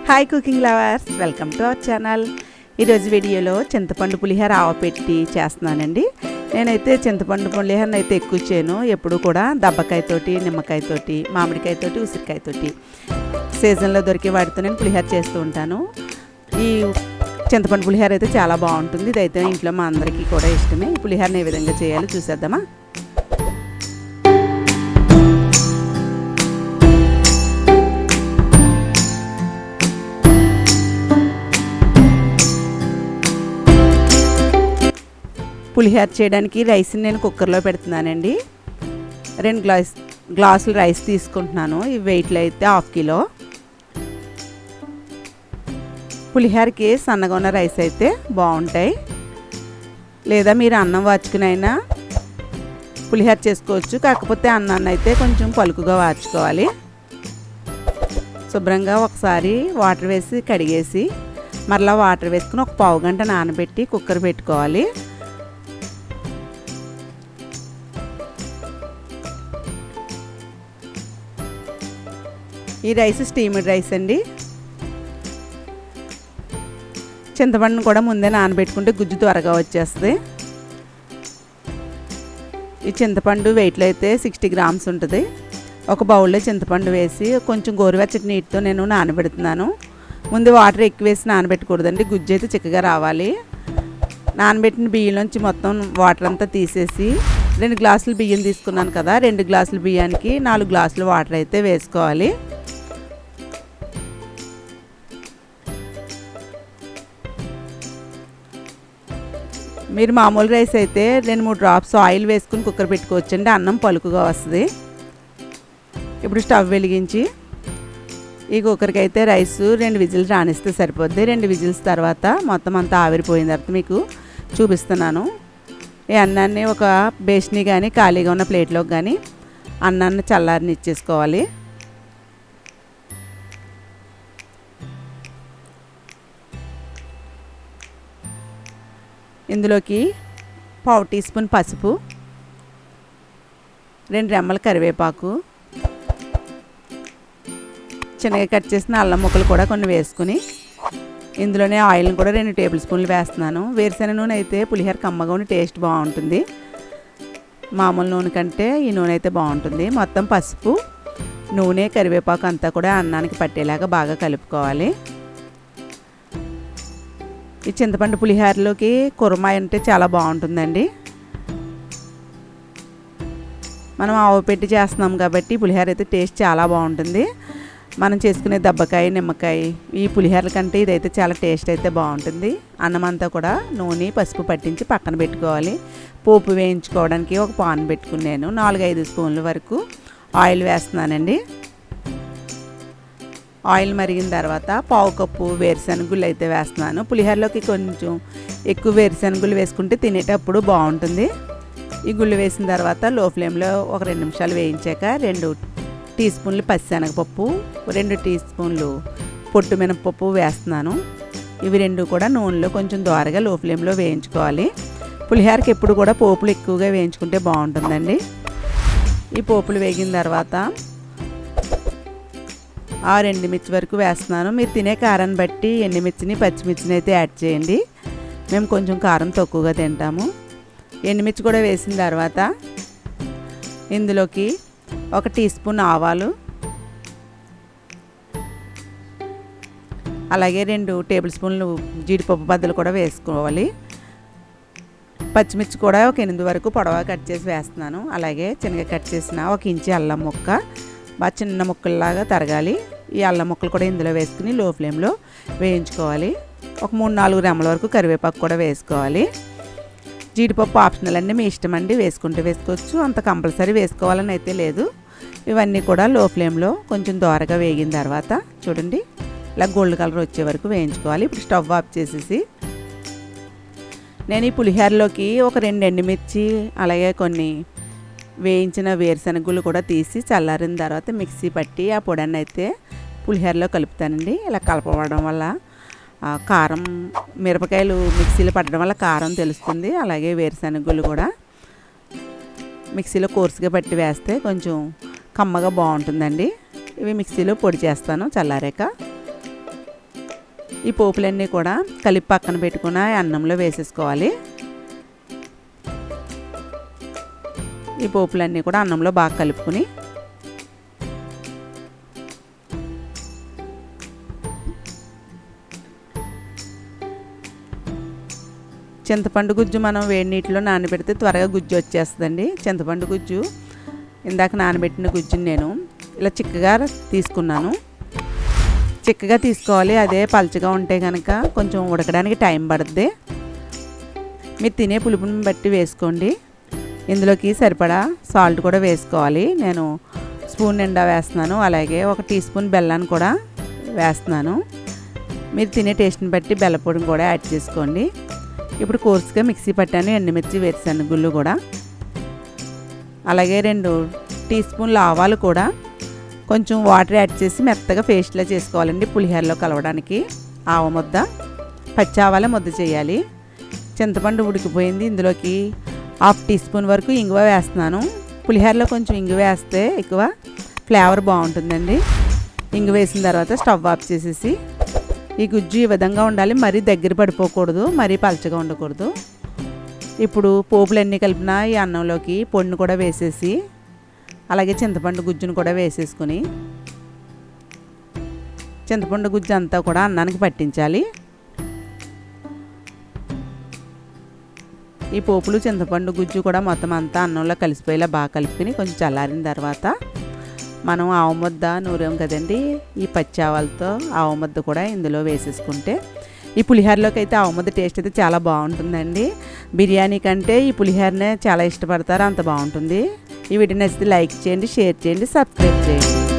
Hi cooking lovers, welcome to our channel. ఈరోజు వీడియోలో చింతపండు పులిహోర ఆవపెట్టి చేస్తున్నానండి. నేనైతే చింతపండు పులిహోరను అయితే ఎక్కువ చేయను. ఎప్పుడు కూడా దబ్బకాయతోటి, నిమ్మకాయతోటి, మామిడికాయతోటి, ఉసిరికాయతోటి సీజన్లో దొరికే వాటితో నేను పులిహోర చేస్తూ ఉంటాను. ఈ చింతపండు పులిహోర అయితే చాలా బాగుంటుంది. ఇదైతే ఇంట్లో మా అందరికీ కూడా ఇష్టమే. ఈ పులిహోరని ఏ విధంగా చేయాలో చూసేద్దామా. పులిహోర చేయడానికి రైస్ని నేను కుక్కర్లో పెడుతున్నానండి. 2 గ్లాసులు రైస్ తీసుకుంటున్నాను. ఈ వెయిట్లో అయితే 1/2 కిలో. పులిహోరకి సన్నగా ఉన్న రైస్ అయితే బాగుంటాయి. లేదా మీరు అన్నం వార్చుకునైనా పులిహోర చేసుకోవచ్చు. కాకపోతే అన్నాన్ని అయితే కొంచెం పలుకుగా వార్చుకోవాలి. శుభ్రంగా ఒకసారి వాటర్ వేసి కడిగేసి మరలా వాటర్ వేసుకుని ఒక పావు గంట నానబెట్టి కుక్కర్ పెట్టుకోవాలి. ఈ రైస్ స్టీమ్డ్ రైస్ అండి. చింతపండును కూడా ముందే నానబెట్టుకుంటే గుజ్జు త్వరగా వచ్చేస్తుంది. ఈ చింతపండు వెయిట్లో అయితే 60 గ్రామ్స్ ఉంటుంది. ఒక బౌల్లో చింతపండు వేసి కొంచెం గోరువెచ్చటి నీటితో నేను నానబెడుతున్నాను. ముందు వాటర్ ఎక్కువ వేసి నానబెట్టకూడదండి, గుజ్జు అయితే చిక్కగా రావాలి. నానబెట్టిన బియ్యంలోంచి మొత్తం వాటర్ అంతా తీసేసి 2 గ్లాసులు బియ్యం తీసుకున్నాను కదా, 2 గ్లాసుల బియ్యానికి 4 గ్లాసులు వాటర్ అయితే వేసుకోవాలి. మీరు మామూలు రైస్ అయితే 2-3 డ్రాప్స్ ఆయిల్ వేసుకుని కుక్కర్ పెట్టుకోవచ్చండి. అన్నం పలుకుగా వస్తుంది. ఇప్పుడు స్టవ్ వెలిగించి ఈ కుక్కర్కి అయితే రైస్ 2 విజిల్స్ రానిస్తే సరిపోద్ది. 2 విజిల్స్ తర్వాత మొత్తం అంతా ఆవిరిపోయిన తర్వాత మీకు చూపిస్తున్నాను. ఈ అన్నాన్ని ఒక బేస్ని కానీ ఖాళీగా ఉన్న ప్లేట్లోకి కానీ అన్నాన్ని చల్లారని ఇచ్చేసుకోవాలి. ఇందులోకి 1/2 టీ స్పూన్ పసుపు, 2 రెమ్మల కరివేపాకు, చిన్నగా కట్ చేసిన అల్లం ముక్కలు కూడా కొన్ని వేసుకుని ఇందులోనే ఆయిల్ని కూడా 2 టేబుల్ స్పూన్లు వేస్తున్నాను. వేరుశెనగ నూనె అయితే పులిహోర కమ్మగా ఉండి టేస్ట్ బాగుంటుంది. మామూలు నూనె కంటే ఈ నూనె అయితే బాగుంటుంది. మొత్తం పసుపు, నూనె, కరివేపాకు అంతా కూడా అన్నానికి పట్టేలాగా బాగా కలుపుకోవాలి. ఈ చింతపండు పులిహోరలోకి కుర్మా అంటే చాలా బాగుంటుందండి. మనం ఆవపెట్టి చేస్తున్నాం కాబట్టి పులిహోర అయితే టేస్ట్ చాలా బాగుంటుంది. మనం చేసుకునే దబ్బకాయ, నిమ్మకాయ ఈ పులిహోరల కంటే ఇదైతే చాలా టేస్ట్ అయితే బాగుంటుంది. అన్నం అంతా కూడా నూనె, పసుపు పట్టించి పక్కన పెట్టుకోవాలి. పోపు వేయించుకోవడానికి ఒక పాన్ పెట్టుకున్నాను. 4-5 స్పూన్ల వరకు ఆయిల్ వేస్తున్నానండి. ఆయిల్ మరిగిన తర్వాత 1/2 కప్పు వేరుశెనగుళ్ళు అయితే వేస్తున్నాను. పులిహోరలోకి కొంచెం ఎక్కువ వేరుశెనగుళ్ళు వేసుకుంటే తినేటప్పుడు బాగుంటుంది. ఈ గుళ్ళు వేసిన తర్వాత లో ఫ్లేమ్లో ఒక 2 నిమిషాలు వేయించాక 2 టీ స్పూన్లు పచ్చిశనగపప్పు, 2 టీ స్పూన్లు పొట్టు మినపప్పు వేస్తున్నాను. ఇవి 2 కూడా నూనెలో కొంచెం దోరగా లో ఫ్లేమ్లో వేయించుకోవాలి. పులిహోరకి ఎప్పుడు కూడా పోపులు ఎక్కువగా వేయించుకుంటే బాగుంటుందండి. ఈ పోపులు వేగిన తర్వాత 6 ఎండుమిర్చి వరకు వేస్తున్నాను. మీరు తినే కారాన్ని బట్టి ఎండుమిర్చిని, పచ్చిమిర్చిని అయితే యాడ్ చేయండి. మేము కొంచెం కారం తక్కువగా తింటాము. ఎండుమిర్చి కూడా వేసిన తర్వాత ఇందులోకి 1 టీ స్పూన్ ఆవాలు, అలాగే 2 టేబుల్ స్పూన్లు జీడిపప్పు బద్దలు కూడా వేసుకోవాలి. పచ్చిమిర్చి కూడా ఒక 8 వరకు పొడవుగా కట్ చేసి వేస్తున్నాను. అలాగే చిన్నగా కట్ చేసిన 1 ఇంచు అల్లం ముక్క బాగా చిన్న ముక్కల్లాగా తరగాలి. ఈ అల్లం ముక్కలు కూడా ఇందులో వేసుకుని లో ఫ్లేమ్లో వేయించుకోవాలి. ఒక 3-4 రెమ్మల వరకు కరివేపాకు కూడా వేసుకోవాలి. జీడిపప్పు ఆప్షనల్ అండి, మీ ఇష్టం అండి, వేసుకుంటే వేసుకోవచ్చు. అంత కంపల్సరీ వేసుకోవాలని అయితే లేదు. ఇవన్నీ కూడా లో ఫ్లేమ్లో కొంచెం దోరగా వేగిన తర్వాత చూడండి ఇలా గోల్డ్ కలర్ వచ్చే వరకు వేయించుకోవాలి. ఇప్పుడు స్టవ్ ఆఫ్ చేసేసి నేను ఈ పులిహోరలోకి ఒక 2 ఎండుమిర్చి అలాగే కొన్ని వేయించిన వేరుశెనగుళ్ళు కూడా తీసి చల్లారిన తర్వాత మిక్సీ పట్టి ఆ పొడిని అయితే పులిహోరలో కలుపుతానండి. ఇలా కలపడం వల్ల కారం, మిరపకాయలు మిక్సీలో పట్టడం వల్ల కారం తెలుస్తుంది. అలాగే వేరుశెనగుళ్ళు కూడా మిక్సీలో కోర్సుగా పట్టి వేస్తే కొంచెం కమ్మగా బాగుంటుందండి. ఇవి మిక్సీలో పొడి చేస్తాను చల్లారాక. ఈ పోపులన్నీ కూడా కలిపి పక్కన పెట్టుకున్న అన్నంలో వేసేసుకోవాలి. ఈ పోపులన్నీ కూడా అన్నంలో బాగా కలుపుకొని చింతపండు గుజ్జు మనం వేడి నీటిలో నానబెడితే త్వరగా గుజ్జు వచ్చేస్తుందండి. చింతపండు గుజ్జు ఇందాక నానబెట్టిన గుజ్జుని నేను ఇలా చిక్కగా తీసుకున్నాను. చిక్కగా తీసుకోవాలి, అదే పలుచగా ఉంటే కనుక కొంచెం ఉడకడానికి టైం పడుతుంది. మీరు తినే పులుపుని బట్టి వేసుకోండి. ఇందులోకి సరిపడా సాల్ట్ కూడా వేసుకోవాలి. నేను స్పూన్ నిండా వేస్తున్నాను. అలాగే 1 టీ స్పూన్ బెల్లాన్ని కూడా వేస్తున్నాను. మీరు తినే టేస్ట్ని బట్టి బెల్లపొడిని కూడా యాడ్ చేసుకోండి. ఇప్పుడు కోర్సుగా మిక్సీ పట్టాను ఎండుమిర్చి వేరుశనగుళ్ళు కూడా, అలాగే 2 టీ స్పూన్ల ఆవాలు కూడా కొంచెం వాటర్ యాడ్ చేసి మెత్తగా పేస్ట్లా చేసుకోవాలండి. పులిహోరలో కలవడానికి ఆవ ముద్ద, పచ్చి ఆవాల ముద్ద చేయాలి. చింతపండు ఉడికిపోయింది. ఇందులోకి 1/2 టీ స్పూన్ వరకు ఇంగువ వేస్తున్నాను. పులిహోరలో కొంచెం ఇంగువ వేస్తే ఎక్కువ ఫ్లేవర్ బాగుంటుందండి. ఇంగువ వేసిన తర్వాత స్టవ్ ఆఫ్ చేసేసి ఈ గుజ్జు ఈ విధంగా ఉండాలి. మరీ దగ్గర పడిపోకూడదు, మరీ పలచగా ఉండకూడదు. ఇప్పుడు పోపులన్నీ కలిపిన ఈ అన్నంలోకి పొడిని కూడా వేసేసి అలాగే చింతపండు గుజ్జును కూడా వేసేసుకుని చింతపండు గుజ్జు అంతా కూడా అన్నానికి పట్టించాలి. ఈ పోపులు చింతపండు గుజ్జు కూడా మొత్తం అంతా అన్నంలో కలిసిపోయేలా బాగా కలుపుకొని కొంచెం చల్లారిన తర్వాత మనం ఆవ ముద్ద నూరాం కదండి, ఈ పచ్చి ఆవాలతో ఆవ ముద్ద కూడా ఇందులో వేసేసుకుంటే ఈ పులిహోరలోకి అయితే ఆవ ముద్ద టేస్ట్ అయితే చాలా బాగుంటుందండి. బిర్యానీ కంటే ఈ పులిహోరనే చాలా ఇష్టపడతారు, అంత బాగుంటుంది. ఈ వీడియో నచ్చితే లైక్ చేయండి, షేర్ చేయండి, సబ్స్క్రైబ్ చేయండి.